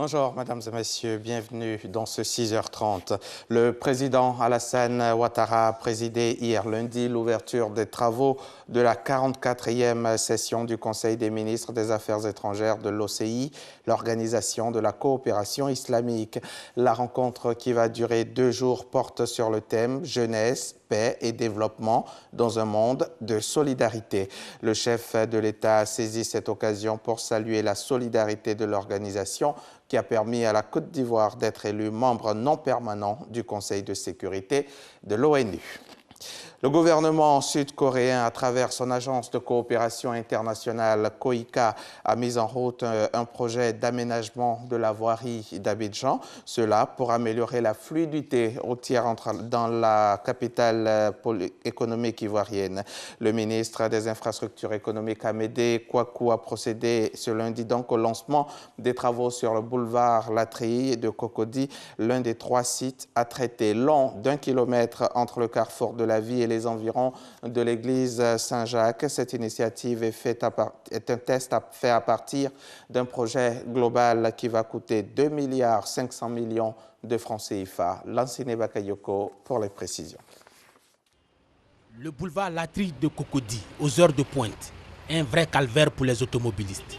Bonjour, mesdames et messieurs, bienvenue dans ce 6h30. Le président Alassane Ouattara a présidé hier lundi l'ouverture des travaux de la 44e session du Conseil des ministres des Affaires étrangères de l'OCI, l'Organisation de la coopération islamique. La rencontre qui va durer 2 jours porte sur le thème « Jeunesse, paix et développement dans un monde de solidarité ». Le chef de l'État a saisi cette occasion pour saluer la solidarité de l'organisation qui a permis à la Côte d'Ivoire d'être élu membre non permanent du Conseil de sécurité de l'ONU. Le gouvernement sud-coréen, à travers son agence de coopération internationale COICA, a mis en route un projet d'aménagement de la voirie d'Abidjan. Cela pour améliorer la fluidité routière dans la capitale économique ivoirienne. Le ministre des Infrastructures économiques Amédée Kouakou a procédé ce lundi donc au lancement des travaux sur le boulevard Latrille de Cocody, l'un des 3 sites à traiter, long d'1 kilomètre entre le carrefour de la ville et les environs de l'église Saint-Jacques. Cette initiative est un test fait à partir d'un projet global qui va coûter 2,5 milliards de francs CFA. Lansine Bakayoko pour les précisions. Le boulevard Latrille de Cocody, aux heures de pointe, un vrai calvaire pour les automobilistes.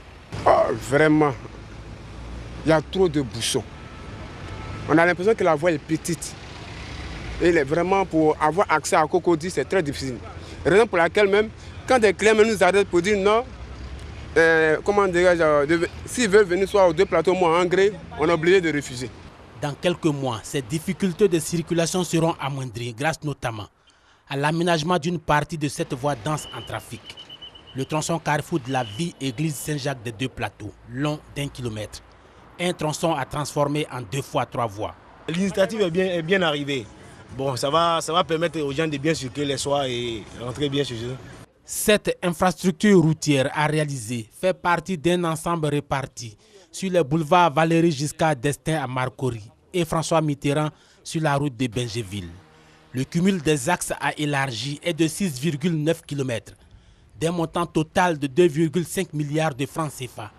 Vraiment, il y a trop de bouchons. On a l'impression que la voie est petite. Et vraiment, pour avoir accès à Cocody, c'est très difficile. Raison pour laquelle même, quand des clients nous arrêtent pour dire non, s'ils veulent venir soit aux 2 plateaux, moi en gré, on est obligé de refuser. Dans quelques mois, ces difficultés de circulation seront amoindries grâce notamment à l'aménagement d'une partie de cette voie dense en trafic. Le tronçon carrefour de la ville église Saint-Jacques des 2 plateaux, long d'1 kilomètre. Un tronçon à transformer en 2 fois 3 voies. L'initiative est bien arrivée. Bon, ça va permettre aux gens de bien circuler les soirs et rentrer bien chez eux. Cette infrastructure routière à réaliser fait partie d'un ensemble réparti sur les boulevards Valéry Giscard d'Estaing à Marcory et François Mitterrand sur la route de Bingéville. Le cumul des axes a élargi est de 6,9 km, d'un montant total de 2,5 milliards de francs CFA,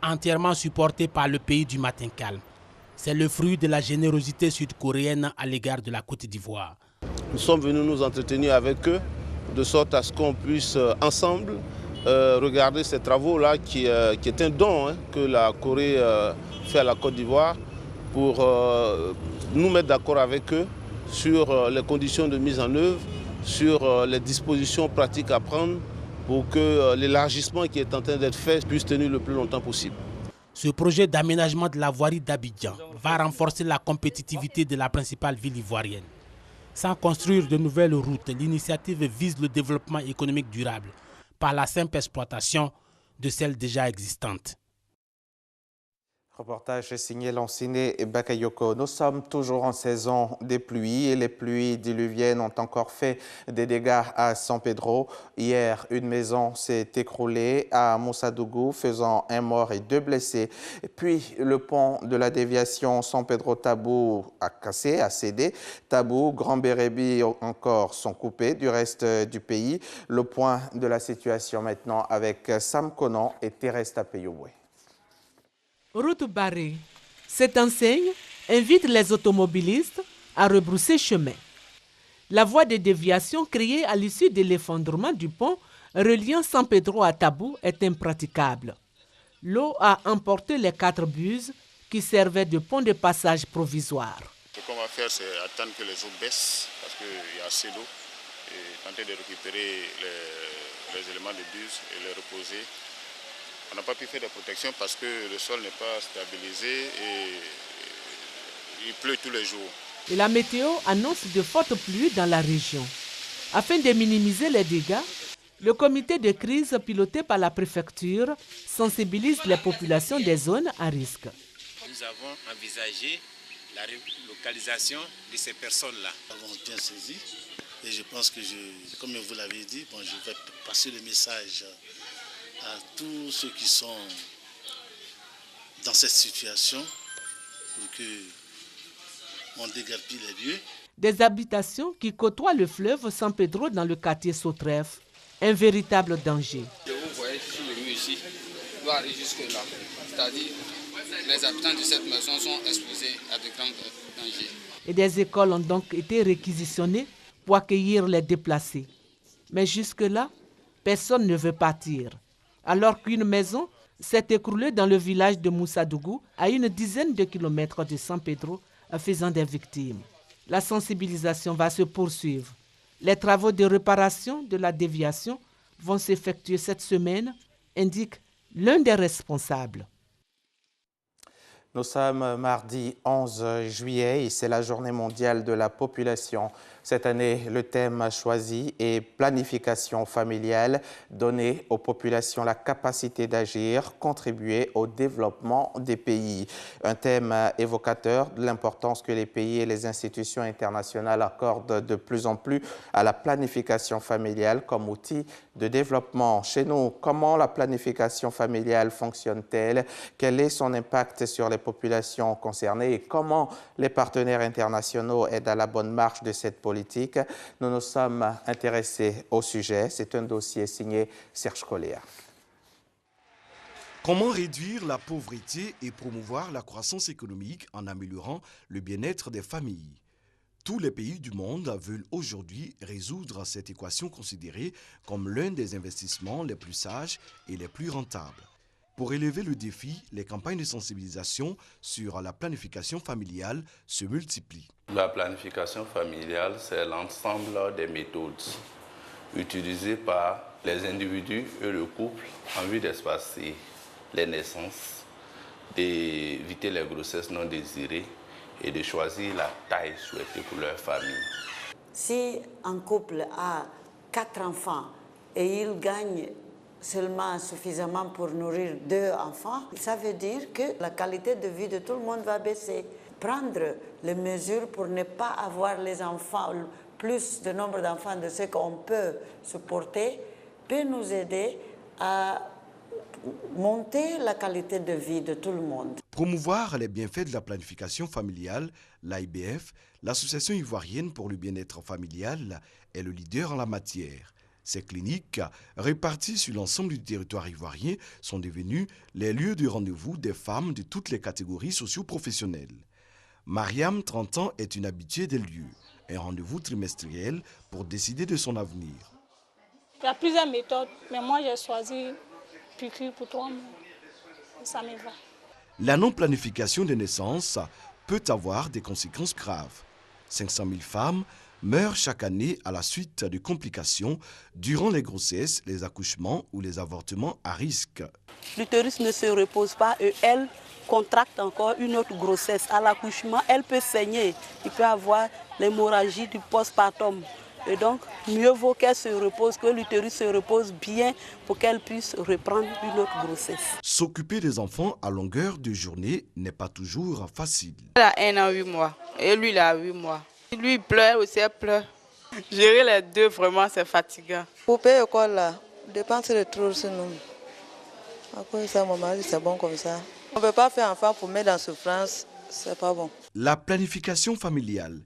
entièrement supporté par le pays du matin calme. C'est le fruit de la générosité sud-coréenne à l'égard de la Côte d'Ivoire. Nous sommes venus nous entretenir avec eux, de sorte à ce qu'on puisse ensemble regarder ces travaux-là qui est un don que la Corée fait à la Côte d'Ivoire pour nous mettre d'accord avec eux sur les conditions de mise en œuvre, sur les dispositions pratiques à prendre pour que l'élargissement qui est en train d'être fait puisse tenir le plus longtemps possible. Ce projet d'aménagement de la voirie d'Abidjan va renforcer la compétitivité de la principale ville ivoirienne. Sans construire de nouvelles routes, l'initiative vise le développement économique durable par la simple exploitation de celles déjà existantes. Reportage signé Lansine Bakayoko. Nous sommes toujours en saison des pluies et les pluies diluviennes ont encore fait des dégâts à San Pedro. Hier, une maison s'est écroulée à Moussadougou, faisant 1 mort et 2 blessés. Et puis, le pont de la déviation San Pedro-Tabou a cassé, a cédé. Tabou, Grand Bérébi encore sont coupés du reste du pays. Le point de la situation maintenant avec Sam Konan et Thérèse Tapeyoué. Route barrée. Cette enseigne invite les automobilistes à rebrousser chemin. La voie de déviation créée à l'issue de l'effondrement du pont reliant San Pedro à Tabou est impraticable. L'eau a emporté les 4 buses qui servaient de pont de passage provisoire. Ce qu'on va faire, c'est attendre que les eaux baissent parce qu'il y a assez d'eau et tenter de récupérer les éléments de bus et les reposer. On n'a pas pu faire de protection parce que le sol n'est pas stabilisé et il pleut tous les jours. Et la météo annonce de fortes pluies dans la région. Afin de minimiser les dégâts, le comité de crise piloté par la préfecture sensibilise les populations des zones à risque. Nous avons envisagé la relocalisation de ces personnes-là. Nous avons bien saisi et je pense que, comme vous l'avez dit, je vais passer le message à tous ceux qui sont dans cette situation pour qu'on déguerpisse les lieux. Des habitations qui côtoient le fleuve San Pedro dans le quartier Sautref. Un véritable danger. Vous voyez sur le mur ici, doit aller jusque là. C'est-à-dire les habitants de cette maison sont exposés à de grands dangers. Et des écoles ont donc été réquisitionnées pour accueillir les déplacés. Mais jusque-là, personne ne veut partir. Alors qu'une maison s'est écroulée dans le village de Moussadougou, à une dizaine de kilomètres de San Pedro, faisant des victimes. La sensibilisation va se poursuivre. Les travaux de réparation de la déviation vont s'effectuer cette semaine, indique l'un des responsables. Nous sommes mardi 11 juillet et c'est la journée mondiale de la population. Cette année, le thème choisi est planification familiale, donner aux populations la capacité d'agir, contribuer au développement des pays. Un thème évocateur de l'importance que les pays et les institutions internationales accordent de plus en plus à la planification familiale comme outil de développement. Chez nous, comment la planification familiale fonctionne-t-elle? Quel est son impact sur les populations concernées et comment les partenaires internationaux aident à la bonne marche de cette politique? Nous nous sommes intéressés au sujet. C'est un dossier signé Serge Collier. Comment réduire la pauvreté et promouvoir la croissance économique en améliorant le bien-être des familles? Tous les pays du monde veulent aujourd'hui résoudre cette équation considérée comme l'un des investissements les plus sages et les plus rentables. Pour élever le défi, les campagnes de sensibilisation sur la planification familiale se multiplient. La planification familiale, c'est l'ensemble des méthodes utilisées par les individus et le couple en vue d'espacer les naissances, d'éviter les grossesses non désirées et de choisir la taille souhaitée pour leur famille. Si un couple a 4 enfants et il gagne seulement suffisamment pour nourrir 2 enfants, ça veut dire que la qualité de vie de tout le monde va baisser. Prendre les mesures pour ne pas avoir les enfants, plus de nombre d'enfants de ce qu'on peut supporter, peut nous aider à monter la qualité de vie de tout le monde. Promouvoir les bienfaits de la planification familiale, l'AIBF, l'Association ivoirienne pour le bien-être familial, est le leader en la matière. Ces cliniques, réparties sur l'ensemble du territoire ivoirien, sont devenues les lieux de rendez-vous des femmes de toutes les catégories socio-professionnelles. Mariam, 30 ans, est une habituée des lieux. Un rendez-vous trimestriel pour décider de son avenir. Il y a plusieurs méthodes, mais moi j'ai choisi piqûre pour 3 mois. Ça me va. La non-planification des naissances peut avoir des conséquences graves. 500 000 femmes meurent chaque année à la suite de complications durant les grossesses, les accouchements ou les avortements à risque. L'utérus ne se repose pas et elle contracte encore une autre grossesse. À l'accouchement, elle peut saigner, il peut avoir l'hémorragie du postpartum. Et donc, mieux vaut qu'elle se repose, que l'utérus se repose bien pour qu'elle puisse reprendre une autre grossesse. S'occuper des enfants à longueur de journée n'est pas toujours facile. Elle a 1 an 8 mois et lui il a 8 mois. Lui il pleure aussi, elle pleure. Gérer les deux, vraiment, c'est fatigant. Pour payer l'école, là, dépenser de trop sur nous. À quoi ça, mon mari, c'est bon comme ça. On ne peut pas faire enfant pour mettre dans souffrance, c'est pas bon. La planification familiale,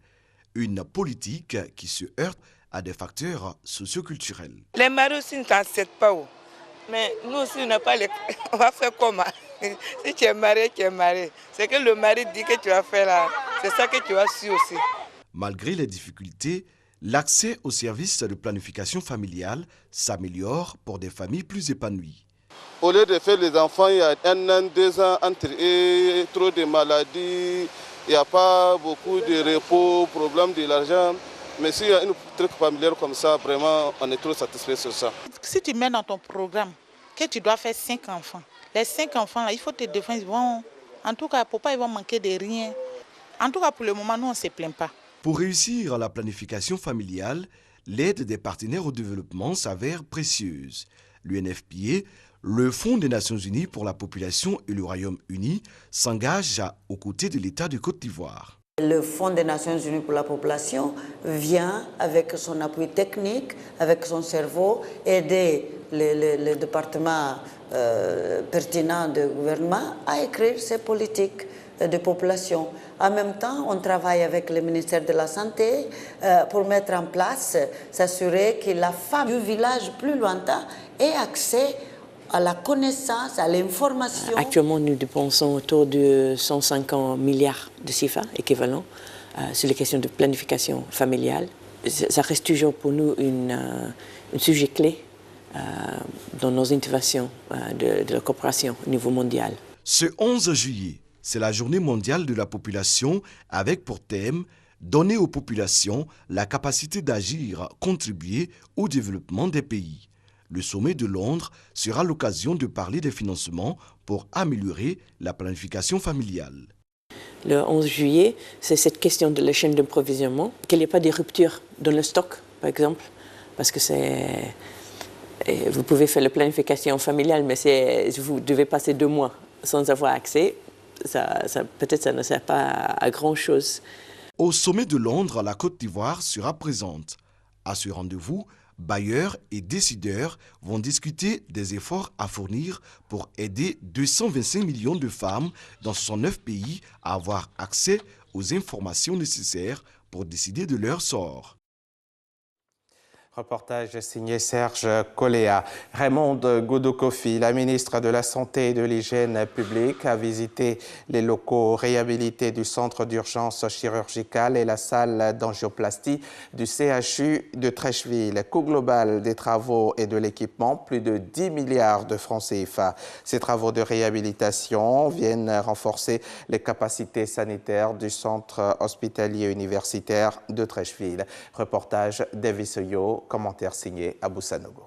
une politique qui se heurte à des facteurs socioculturels. Les maris aussi ne t'acceptent pas. Mais nous aussi, on n'a pas les... On va faire comment? Si tu es marié, tu es marié. C'est que le mari dit que tu vas faire là. C'est ça que tu as su aussi. Malgré les difficultés, l'accès aux services de planification familiale s'améliore pour des familles plus épanouies. Au lieu de faire les enfants, il y a 1 an, 2 ans entre eux, trop de maladies, il n'y a pas beaucoup de repos, problème de l'argent. Mais s'il y a une truc familial comme ça, vraiment, on est trop satisfait sur ça. Si tu mets dans ton programme que tu dois faire 5 enfants, les 5 enfants, là, il faut te défendre. Ils vont, en tout cas, pour pas, ils vont manquer de rien. En tout cas, pour le moment, nous, on ne se plaint pas. Pour réussir la planification familiale, l'aide des partenaires au développement s'avère précieuse. L'UNFPA, le Fonds des Nations Unies pour la population et le Royaume-Uni s'engage aux côtés de l'État de Côte d'Ivoire. Le Fonds des Nations Unies pour la population vient avec son appui technique, avec son cerveau, aider les départements pertinents du gouvernement à écrire ces politiques de population. En même temps, on travaille avec le ministère de la Santé pour mettre en place, s'assurer que la femme du village plus lointain ait accès à la connaissance, à l'information. Actuellement, nous dépensons autour de 150 milliards de CFA équivalent sur les questions de planification familiale. Ça reste toujours pour nous un sujet clé dans nos interventions de la coopération au niveau mondial. Ce 11 juillet, c'est la journée mondiale de la population avec pour thème « Donner aux populations la capacité d'agir, contribuer au développement des pays ». Le sommet de Londres sera l'occasion de parler des financements pour améliorer la planification familiale. Le 11 juillet, c'est cette question de la chaîne d'approvisionnement, qu'il n'y ait pas de rupture dans le stock, par exemple, parce que vous pouvez faire la planification familiale, mais vous devez passer 2 mois sans avoir accès. Peut-être ça ne sert pas à grand-chose. Au sommet de Londres, la Côte d'Ivoire sera présente. À ce rendez-vous, bailleurs et décideurs vont discuter des efforts à fournir pour aider 225 millions de femmes dans 69 pays à avoir accès aux informations nécessaires pour décider de leur sort. Reportage signé Serge Coléa. Raymond Goudou-Kofi, la ministre de la Santé et de l'Hygiène publique, a visité les locaux réhabilités du centre d'urgence chirurgicale et la salle d'angioplastie du CHU de Treichville. Coût global des travaux et de l'équipement, plus de 10 milliards de francs CFA. Ces travaux de réhabilitation viennent renforcer les capacités sanitaires du centre hospitalier universitaire de Treichville. Reportage Davis Oyo. Commentaire signé Abou Sanogo.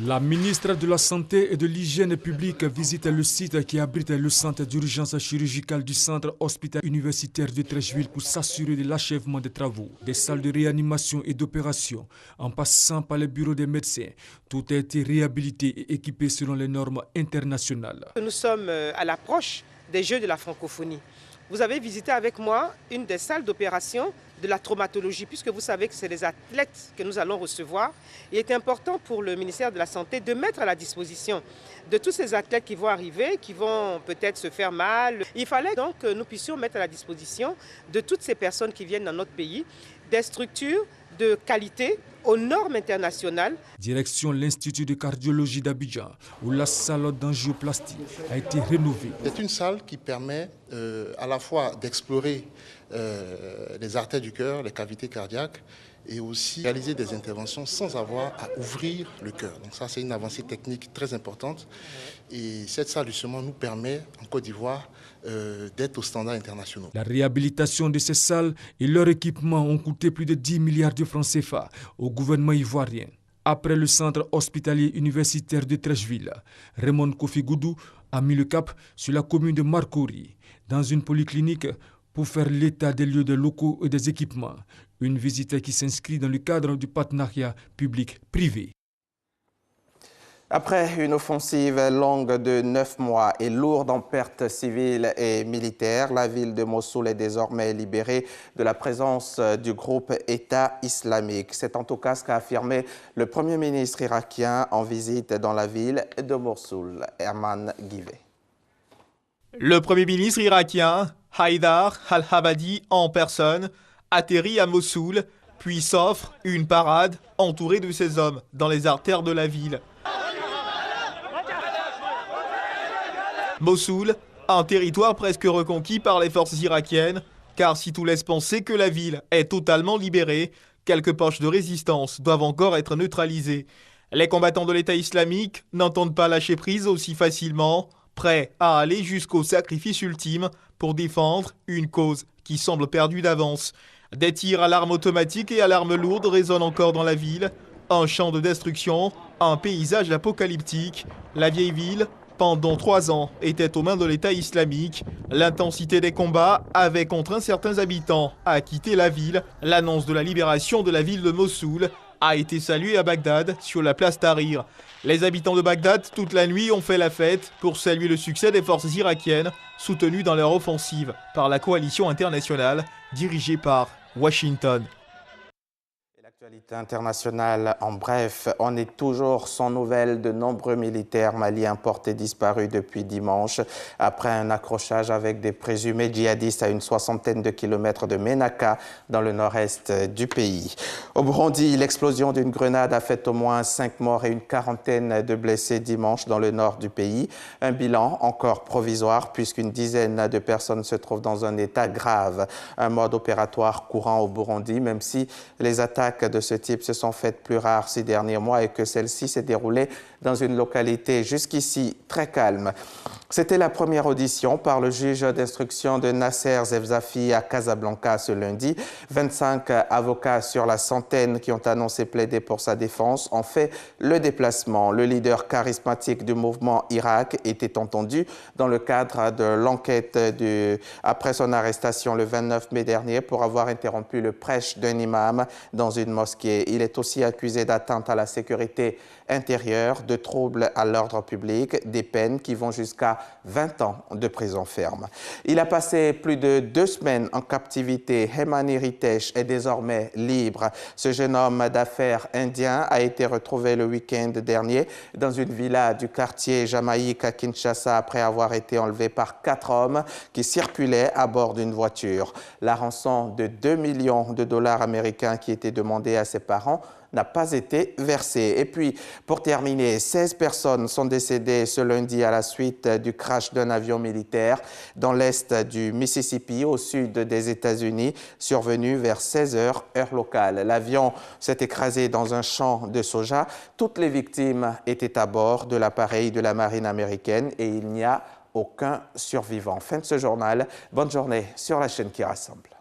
La ministre de la Santé et de l'Hygiène publique visite le site qui abrite le centre d'urgence chirurgicale du centre hospitalier universitaire de Treichville pour s'assurer de l'achèvement des travaux, des salles de réanimation et d'opération, en passant par les bureaux des médecins. Tout a été réhabilité et équipé selon les normes internationales. Nous sommes à l'approche des Jeux de la francophonie. Vous avez visité avec moi une des salles d'opération de la traumatologie, puisque vous savez que c'est les athlètes que nous allons recevoir. Il est important pour le ministère de la Santé de mettre à la disposition de tous ces athlètes qui vont arriver, qui vont peut-être se faire mal. Il fallait donc que nous puissions mettre à la disposition de toutes ces personnes qui viennent dans notre pays des structures de qualité aux normes internationales. Direction l'Institut de cardiologie d'Abidjan, où la salle d'angioplastie a été rénovée. C'est une salle qui permet à la fois d'explorer les artères du cœur, les cavités cardiaques, et aussi réaliser des interventions sans avoir à ouvrir le cœur. Donc ça, c'est une avancée technique très importante. Et cette salle, justement, nous permet, en Côte d'Ivoire, d'être aux standards internationaux. La réhabilitation de ces salles et leur équipement ont coûté plus de 10 milliards de francs CFA au gouvernement ivoirien. Après le centre hospitalier universitaire de Treichville, Raymond Kofi Goudou a mis le cap sur la commune de Marcory, dans une polyclinique pour faire l'état des lieux des locaux et des équipements. Une visite qui s'inscrit dans le cadre du partenariat public-privé. Après une offensive longue de 9 mois et lourde en pertes civiles et militaires, la ville de Mossoul est désormais libérée de la présence du groupe État islamique. C'est en tout cas ce qu'a affirmé le Premier ministre irakien en visite dans la ville de Mossoul, Herman Guivet. Le Premier ministre irakien, Haïdar al-Abadi en personne, atterrit à Mossoul, puis s'offre une parade entourée de ses hommes dans les artères de la ville. Mossoul, un territoire presque reconquis par les forces irakiennes, car si tout laisse penser que la ville est totalement libérée, quelques poches de résistance doivent encore être neutralisées. Les combattants de l'État islamique n'entendent pas lâcher prise aussi facilement, prêts à aller jusqu'au sacrifice ultime pour défendre une cause qui semble perdue d'avance. Des tirs à l'arme automatique et à l'arme lourde résonnent encore dans la ville. Un champ de destruction, un paysage apocalyptique. La vieille ville, pendant 3 ans, était aux mains de l'État islamique. L'intensité des combats avait contraint certains habitants à quitter la ville. L'annonce de la libération de la ville de Mossoul a été saluée à Bagdad sur la place Tahrir. Les habitants de Bagdad, toute la nuit, ont fait la fête pour saluer le succès des forces irakiennes, soutenues dans leur offensive par la coalition internationale dirigée par Washington. L'actualité internationale, en bref, on est toujours sans nouvelles de nombreux militaires maliens portés disparus depuis dimanche après un accrochage avec des présumés djihadistes à une 60aine de kilomètres de Ménaka dans le nord-est du pays. Au Burundi, l'explosion d'une grenade a fait au moins 5 morts et une quarantaine de blessés dimanche dans le nord du pays. Un bilan encore provisoire puisqu'une dizaine de personnes se trouvent dans un état grave. Un mode opératoire courant au Burundi, même si les attaques de ce type se sont faites plus rares ces derniers mois et que celle-ci s'est déroulée dans une localité jusqu'ici très calme. C'était la première audition par le juge d'instruction de Nasser Zefzafi à Casablanca ce lundi. 25 avocats sur la centaine qui ont annoncé plaider pour sa défense ont fait le déplacement. Le leader charismatique du mouvement Irak était entendu dans le cadre de l'enquête après son arrestation le 29 mai dernier pour avoir interrompu le prêche d'un imam dans une mosquée. Il est aussi accusé d'atteinte à la sécurité intérieure, de troubles à l'ordre public, des peines qui vont jusqu'à 20 ans de prison ferme. Il a passé plus de 2 semaines en captivité. Hemani Ritesh est désormais libre. Ce jeune homme d'affaires indien a été retrouvé le week-end dernier dans une villa du quartier Jamaïque à Kinshasa après avoir été enlevé par 4 hommes qui circulaient à bord d'une voiture. La rançon de 2 millions de dollars américains qui était demandée à ses parents n'a pas été versée. Et puis, pour terminer, 16 personnes sont décédées ce lundi à la suite du crash d'un avion militaire dans l'est du Mississippi, au sud des États-Unis, survenu vers 16 h, heure locale. L'avion s'est écrasé dans un champ de soja. Toutes les victimes étaient à bord de l'appareil de la marine américaine et il n'y a aucun survivant. Fin de ce journal. Bonne journée sur la chaîne qui rassemble.